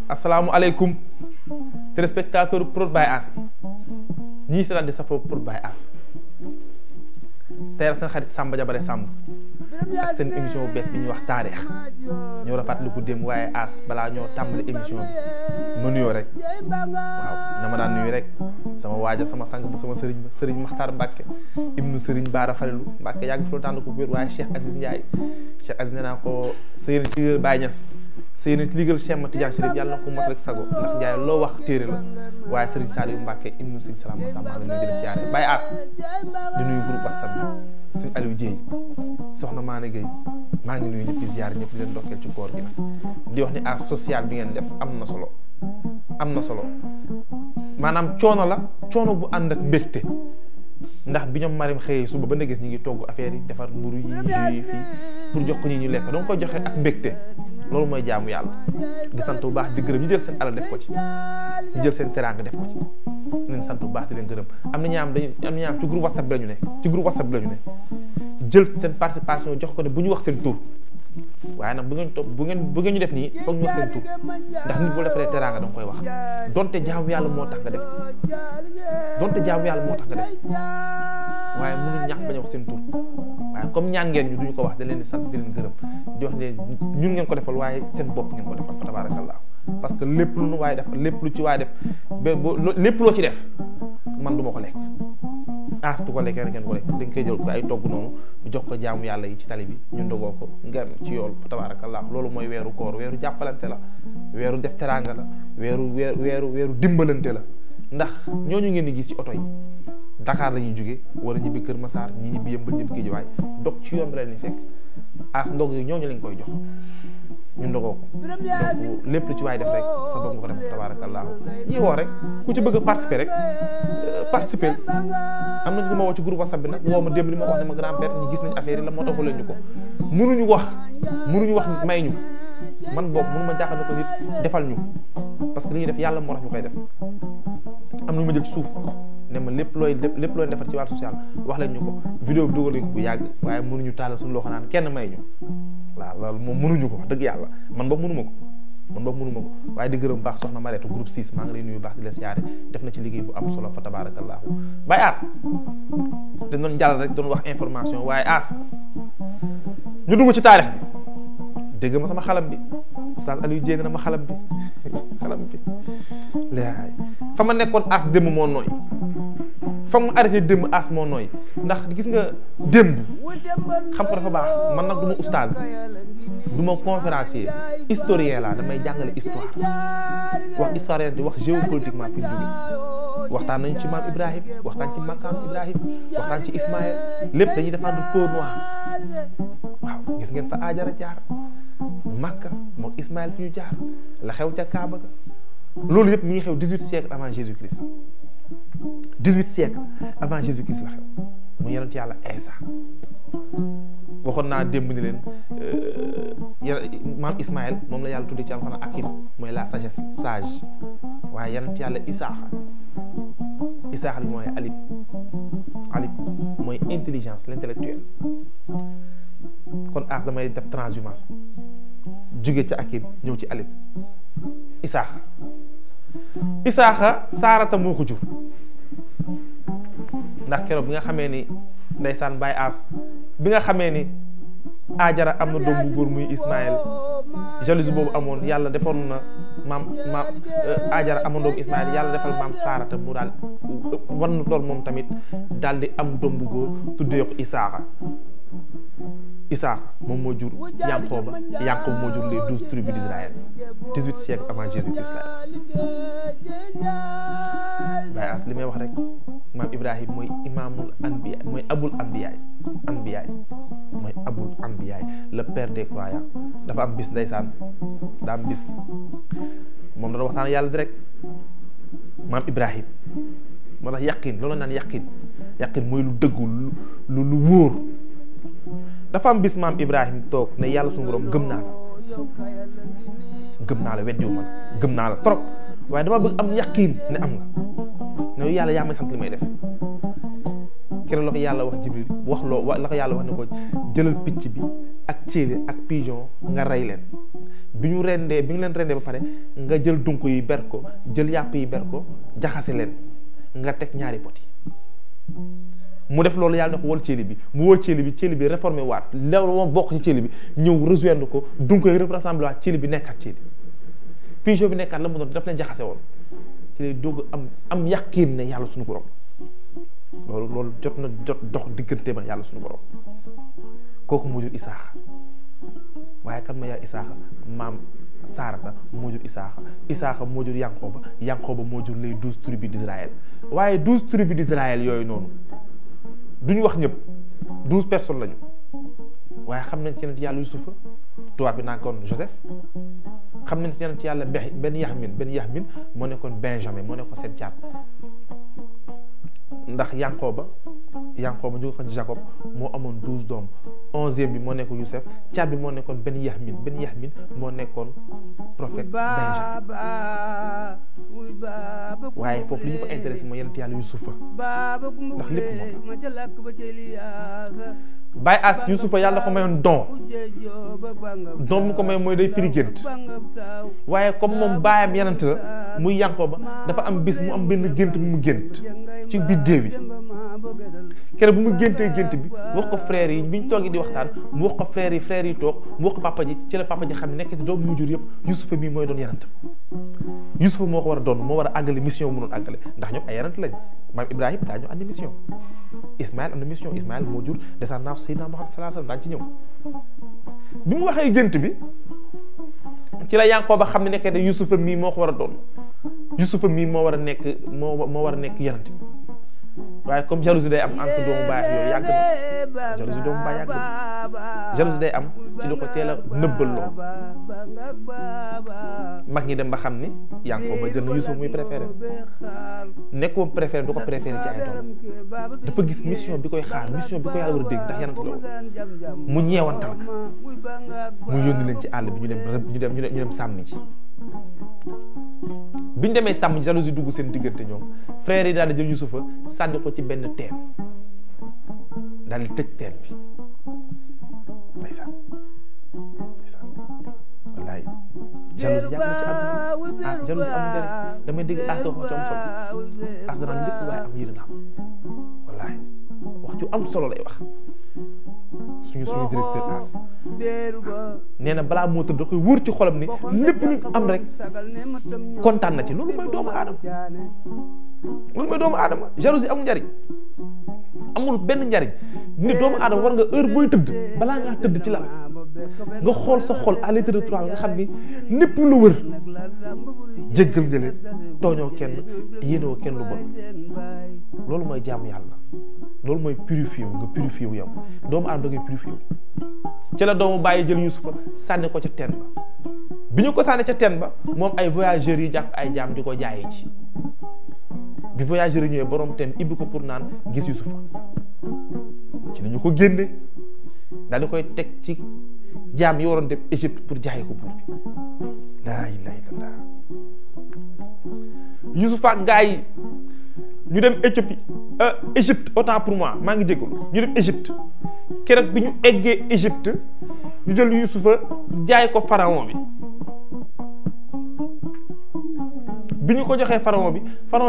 asalaamualeykum téléspectateur Prod by As ñii si di safoo Prod by As tey la seen xarit Samba Jabare Samb ak seen émission bu bees bi ñuy wax taarix ñoo rafetlu ko dem waaye As balaa ñoo tàmbali émission bi ma nuyoo rek waaw na ma daan nuyu rek sama waaja sama sang ba sama sëriñ Maxtaar Mbàkke ibnu sëriñ Baara Falilu Mbàkke yàgg fi loolu tànn ko wér waaye Cheikh Aziz Ndiaye Cheikh Aziz nee naa ko sa yéen ci Baye Niass sa yéen ci liggéeyal Cheikh Mati Diagne Chérif yàlla na ko mot rek sago ndax Ndiaye loo wax téere la waaye sëriñ Saliou Mbàkke ibnu sëriñ Salaam Masamba la nuyu di la siyaare Baye As di nuyu groupe WhatsApp bi sëriñ Aliou Dieye soxna Maane Gueye maa ngi nuyu ñëpp di ziar ñëpp di leen ndokkeel ci koor gi nag di wax ni as social bi ngeen def am na solo maanaam coono la coono bu ànd ak mbégte ndax bi ñoom Marim xëyee suba ba nga gis ñi ngi togg affaire yi defar mburu yi jus yi fii pour jox ko ñi ñu lekk danga koy joxe ak mbégte loolu mooy jaamu yàlla di sant bu baax di gërëm ñu jël seen alal def ko ci ñu jël seen teraanga def ko ci leen sant bu baax di leen gërëm am na ñaam ci groupe WhatsApp bi la ñu ne jël seen participation jox ko ne bu ñu wax seen tur waaye nag bu ngeen ñu def nii foog ñu wax seen tur ndax nit boo defaree teraanga danga koy wax donte jaamu yàlla moo tax nga def waaye mënuñ ñàkk bañ a wax seen tur waaye comme ñaan ngeen ñu duñu ko wax da leen di sant di leen gërëm di wax ne ñun ngeen ko defal waaye seen bopp ngeen ko defal fa tabarakallah parce que lépp lu nu waaye def lépp lu ci waaye def lépp loo ci def man du ma ko lekk As du ko lekk kenn ko lekk dañ koy jël ko ay togg noonu jox ko jaamu yàlla yi ci tali bi ñu ndogoo ko ngam ci yool fa tabarakallah loolu mooy weeru koor weeru jàppalante la weeru def teraanga la weeru dimbalante la ndax ñooñu ngeen di gis ci oto yi Dakar la ñuy jóge war a ñibbi Kër Massar ñi ñibbi Yëmbal ñibbi Géejawaay dog ci yoon bi la leen fekk As ndog yi ñooñu lañ koy jox ñu ndogoo ko donc lépp lu ci waay def rek sa bopp nga ko def tabaarakallaahu ñi woo rek ku ci bëgg a participer rek participer am na ñu ma woo ci groupe WhatsApp bi nag woo ma démb li ma wax ne ma grand père ñi gis nañ affaire yi la moo tax leen ñu ko mënuñu wax may ñu man boobu mënu ma jàkkal ko nit defal ñu parce que li ñuy def yàlla moo tax ñu koy def am na ñu ma jël ci suuf ne ma lépp looy defar ci wàllu social wax leen ñu ko vidéo bi dugal nañ ko bu yàgg waaye mënuñu tàllal suñu loxo naan kenn may ñu waaw loolu moom mënuñu ko wax dëgg yàlla man boobu mënuma ko waaye di gërëm baax soxna Mareetu groupe 6 maa ngi lay nuyu baax di la siyaare def na ci liggéey bu am solo fa tabaarakallaahu Baye As dañ doon jàll rek doon wax information waaye As ñu dugg ci taarix bi dégg ma sama xalam bi Oustaz Aliou Dieng na ma xalam bi laay fa ma nekkoon As démb moo nooy fa ma arrêté démb As moo nooy ndax gis nga démb xam ko dafa baax man nag du ma oustaz du ma conférencier historien laa damay jàngale histoire wax histoire di wax géopolitiquement fi ñu jóge waxtaan nañu ci maam Ibrahim waxtaan ci makaam Ibrahim waxtaan ci Ismaël lépp dañuy défendre peau noire waaw gis ngeen fa Aajara jaar Makka moom Ismaël fi ñu jaar la xew ca Kaaba ga loolu yëpp mi ngi xew 18 siècle avant Jésus-Christ 18 siècle avant Jésus-Christ la xew mu yonent yàlla Isa waxoon naa démb ni leen maam Ismaël moom la yàlla tuddee ci alxuraan Akim mooy la sagesse sage waaye yonent yàlla Isaaxa li mooy alib mooy intelligence l'intellectuel kon As damay def transhumance jóge ci Akim ñëw ci alib Isaaxa Saarata moo ko jur ndax keroog bi nga xamee ni ndeysaan Baye As bi nga xamee ni Aajara am na doom bu góor muy Ismaël jalousie boobu amoon yàlla defoon na maam Aajara amoon doom Ismaël yàlla defal maam Saarata mu daal wan lool moom tamit daal di am doom bu góor tuddee ko Isaaxa moom moo jur Yanqooba moo jur les 12 tribus d'Israël 18 siècles avant Jésus-Christ la Baye As li may wax rek maam Ibrahim mooy imaamul anbiya mooy abul anbiyaay mooy abul anbiyaay le père des croyants dafa am bis ndeysaan daa am bis moom dana waxtaan yàlla direct maam Ibrahim moo tax yaqin loolu naan yaqin mooy lu dëggu lu wóor dafa am bis maam Ibrahim toog ne yàlla suñu borom gëm naa la weddiwu man gëm naa la trop waaye dama bëgg am yaqin ne am nga ne yàlla yaa may sant li may def keroog la ko yàlla wax Jibril la ko yàlla wax ne ko jëlal picc bi ak céeli ak pigeon nga rey leen bi ñu rendee bi nga leen rendee ba pare nga jël dunk yi ber ko jël yàpp yi ber ko jaxase leen nga teg ñaari pot yi mu def loolu yàlla na ko wol ceeli bi mu woo ceeli bi réformé waat loolu moom bokk ci ceeli bi ñëw rejoindre ko dunk yi rassemblé waat ceeli bi nekkaat ceeli pigeon bi nekkaat la mu doon daf leen jaxase woon ci lay doog am yàqiin ne yàlla suñu borom loolu jot dox diggante ma yàlla suñu borom kooku moo jur Isaaxa waaye kan ma yaa Isaaxa maam Saarata moo jur Isaaxa moo jur Yanqooba moo jur les 12 tribus d'Israël waaye 12 tribus d'Israël yooyu noonu duñu wax ñëpp 12 personnes lañu waaye xam nañ ci yonent yàlla Yusufa tubaab bi naa koon Joseph xam nañ ci yonent yàlla Ben Yaxmin moo nekkoon Benjamin moo nekkoon seen caat ndax Yanqooba ñu ko xam ci Jacob moo amoon 12 doom 11e bi moo nekkoon Youssef caat bi moo nekkoon Ben Yaxmin moo nekkoon prophète Benjamin waaye foofu li ñu fa intéressé mooy yonent yàlla Yusufa ndax lépp moom Baye As Yusufa yàlla ko mayoon don mu ko may mooy day firi gént waaye comme moom baayam yonent la muy Yanqooba dafa am bis mu am benn gént bu mu gént ci biddéew bi keroog bu mu géntee gént bi wax ko frères yi bi ñu toogee di waxtaan mu wax ko frères yi toog mu wax ko papa ji ci la papa ji xam ne nekk ci doom yu jur yëpp Yusufa mii mooy doon yonent Yusufa moo ko war a doon moo war a àggale mission mu doon àggale ndax ñoom ay yonent lañ maam Ibrahima daa ñoo andi mission Ismaël am na mission Ismaël moo jur descendance Seydina Muhammad sallallahu alayhi wasallam daañu ci ñëw bi mu waxee gént bi ci la Yanqooba xam ne nekkee de Yusufa mii moo ko war a doon Yusufa mii moo war a nekk moo war a nekk yonent bi waaye comme jalousie day am entre doomu baay yooyu yàgg na jalousie doomu baay yàgg na jalousie day am ci lu ko teel a nëbbal loo mag ñi dem ba xam ni Yanqooba jël na Yuusuf muy préféré nekk moom préféré du ko préféré ci ay doom dafa gis mission bi koy xaar mission bi ko yàlla war a dégg ndax yanant la woon mu ñeewantal ka mu yónni leen ci àll bi ñu dem sàmmi ci biñ demee sàmm jalousie dugg seen diggante ñoom frères yi daal di jël Yusufa sànni ko ci benn teen daal di tëj teen bi ndeysaan wallaay jalousie yàgg na ci àdduna as jalousie amul njëriñ damay dégg as wax ci am solo as danaan lépp waaye am yéene na am wallaay wax ju am solo lay wax suñu directeur as nee na balaa moo tëdd da koy wóor ci xolam ni lépp lu am rek kontaan na ci loolu mooy doomu aadama jalousie amul njariñ amul benn njariñ ni doomu aadama war nga heure booy tëdd balaa ngaa tëdd ci lal nga xool sa xol à l'intérieur de toi nga xam ni lépp lu wër jéggal nga leen tooñoo kenn yéenewoo kenn lu bon loolu mooy jaamu yàlla loolu mooy purifié wu nga purifié wu yow doomu aadama da ngay purifié wu ci la doomu bàyyi jël Yusufa sànni ko ca teen ba bi ñu ko sànni ca teen ba moom ay voyageurs yi jàpp ay jaam di ko jaayee ci bi voyageurs yi ñëwee borom teen ibbi ko pour naan gis Yusufa ci la ñu ko génne daal di koy teg ci jaam yi waroon dem Égypte pour jaay ko buur bi laa ilaaha illallaah Yusufa ak gaa yi ñu dem Égypte autant pour moi maa ngi jégalu ñu dem Égypte keroog bi ñu eggee Égypte ñu jël Yusufa jaay ko pharaon bi ñu ko joxee pharaon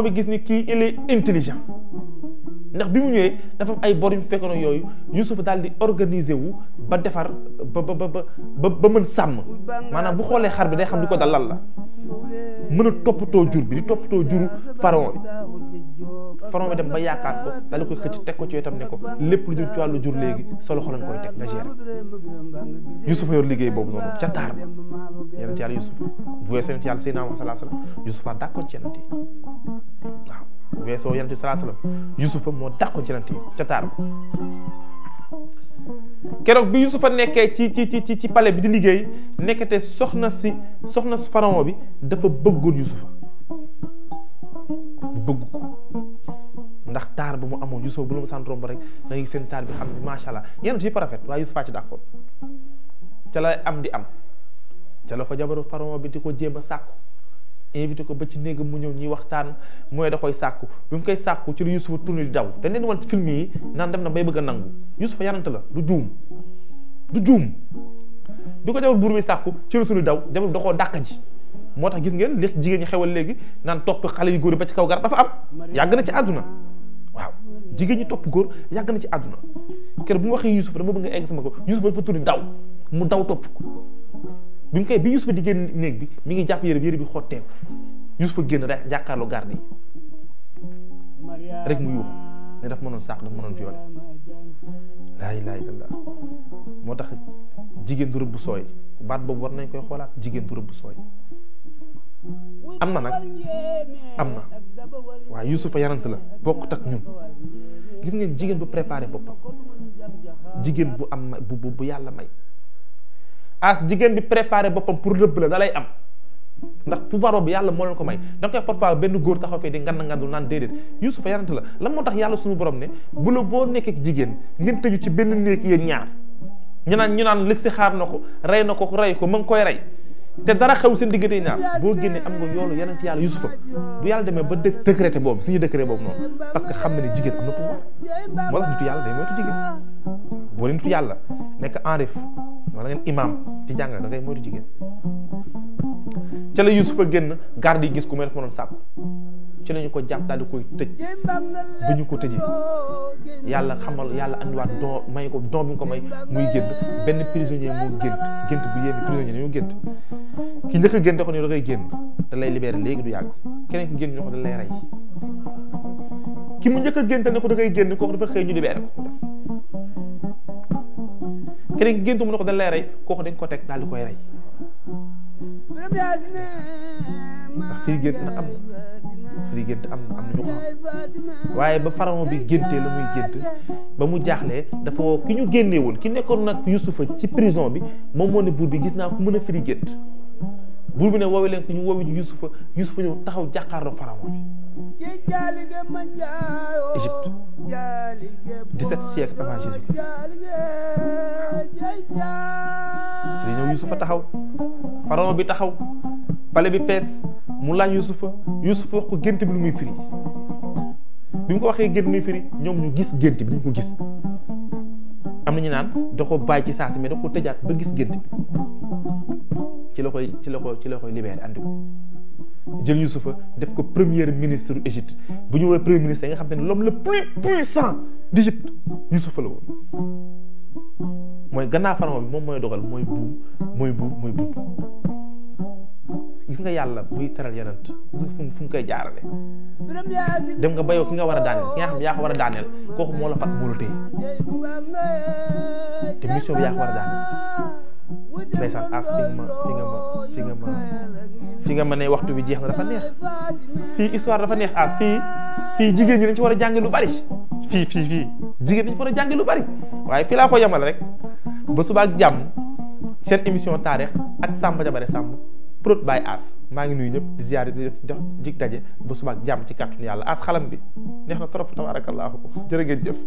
bi gis ni kii il est intelligent ndax bi mu ñëwee dafa am ay bor yu fekkoon yooyu Yusufa daal di organiser wu ba defar ba mën sàmm maanaam bu xoolee xar bi day xam li ko dalal la mën a toppatoo jur bi di toppatoo juru pharaon bi dem ba yaakaar ko daal di koy xëcc teg ko ci wetam ne ko lépp lu jëm ci wàllu jur léegi solo xolan koy teg nga gérer Yusufa yor liggéey boobu noonu ca taar ba yonent yàlla Yusufa bu weesoo yonent yàlla Seydina Muhammad sallallahu alayhi wasallam Yusufa dàqoon ci yonent yi waaw bu weesoo yonent bi sallallahu alayhi wasallam Yusufa moo dàqoon ci yonent yi ca taar ba keroog bi Yusufa nekkee ci palais bi di liggéey nekkate soxna si pharaon bi dafa bëggoon Yusufa bëgg ko ndax taar ba mu amoon Yusufa bu la ma sant romb rek da ngay seen taar bi xam ne macha allah yenn yi parafet waaye Yusufa ci d'accord ca la am di am ca la ko jabaru pharaon bi di ko jéem a sàkku invité ko ba ci néegam mu ñëw ñuy waxtaan mooy da koy sàkku bi mu koy sàkku ci lu Yusufa tourné di daw dañ leen wan film yi naan dem na bay bëgg a nangu Yusufa yanante la du juum bi ko jabar buur bi sàkku ci la turi daw jabar da koo dàq ji moo tax gis ngeen li jigéen ñi xewal léegi naan topp xale yu góor yi ba ci kaw garab dafa am yàgg na ci àdduna waaw jigéen ñi topp góor yàgg na ci àdduna kër bu mu waxee Youssouf dama bëgg nga egg sama ko Youssouf dafa turi daw mu daw topp ko bi mu koy bi Youssouf di génn néeg bi mi ngi jàpp yére bi xotteeku Youssouf génn rek jàkkaarloo garde yi rek mu yuux ne daf mënoon sàq daf mënoon violé laa ilaaha illallaah moo tax jigéen du rëbb sooy baat boobu war nañ koy xoolaat jigéen du rëbb sooy am na nag am na waaye Youssouf yanant la bokkut ak ñun gis ngeen jigéen bu préparé boppam jigéen bu am bu yàlla may as jigéen bi préparé boppam pour rëbb la da lay am ndax pouvoir boobu yàlla moo leen ko may da nga koy parfois benn góor taxaw fee di ngandul naan déedéet Youssouf yanant la lan moo tax yàlla suñu borom ne bu la boo nekkee ak jigéen ngeen tëju ci benn néeg yéen ñaar ñu naan listixaar na ko rey na ko rey ko ma ngi koy rey te dara xew seen diggante ñaar boo génnee am nga yoolu yeneen yàlla Youssouf bu yàlla demee ba def décrété boobu suñu décrété boobu noonu parce que xam na ne jigéen am na pouvoir moo tax nitu yàlla day moytu jigéen boo nitu yàlla nekk enrif wala ngeen imam di jàngal da ngay moytu jigéen ca la Youssouf a génn garde yi gis ku may def ma doon sàkku ci lañu ko jàpp daal di koy tëj bu ñu ko tëjee yàlla xamal yàlla andiwaat don may ko don bi nga ko may muy génn benn prisonnier moo gént bu yéen prisonnier dañoo gént ki njëkk a génn da ko ne da ngay génn da lay libéré léegi du yàgg keneen ki génn ñu ko da lay rey ki mu njëkk a géntal ne ko da ngay génn kooku dafa xëy ñu libéré ko keneen ki géntu mu ne ko da lay rey kooku dañ ko teg daal di koy rey ndax fii gént na am fii gént am na ñu ko xam waaye ba pharaon bi géntee la muy gént ba mu jaaxlee dafa woo ki ñu génnee woon ki nekkoon nag Youssouf ci prison bi moom moo ne buur bi gis naa ku mën a firi gént buur bi ne woowee leen ko ñu woowee ji Youssouf ñëw taxaw jàkkaarloo pharaon bi Égypte 17 siècle avant Jésus-Christ ci la ñëw Youssouf taxaw pharaon bi taxaw pale bi fees mu laaj Youssouf wax ko gént bi lu muy firi bi mu ko waxee gént muy firi ñoom ñu gis gént bi dañ ko gis am na ñu naan da ko bàyyi ci saa si mais da ko tëjaat ba gis gént bi ci la koy libéré andi ko jël Youssouf def ko premier ministre Égypte bu ñu woowee premier ministre nga xam te ne l'homme le plus puissant d'Égypte Youssouf la woon mooy gannaaw pharaon bi moom mooy dogal mooy buum gis nga yàlla buy teral yenant fu mu koy jaarale dem nga bayoo ki nga war a daaneel ki nga xam yaa ko war a daaneel kooku moo la fat moo la téye te mission bi yaa ko war a daaneel ndeysaan as fi nga ma ne waxtu bi jeex na dafa neex fii histoire dafa neex as fii jigéen ñi dañ ci war a jàngi lu bari fii jigéen dañ ci war a jàngi lu bari waaye fii laa ko yemale rek ba suba ak jàmm seen émission taarix ak Samba Jabare Samb prod by As maa ngi nuyu ñëpp di ziar di jox jig daje ba suba ak jàmm ci kàttanu yàlla as xalam bi neex na trop tabarakallahu jërë ngeen jëf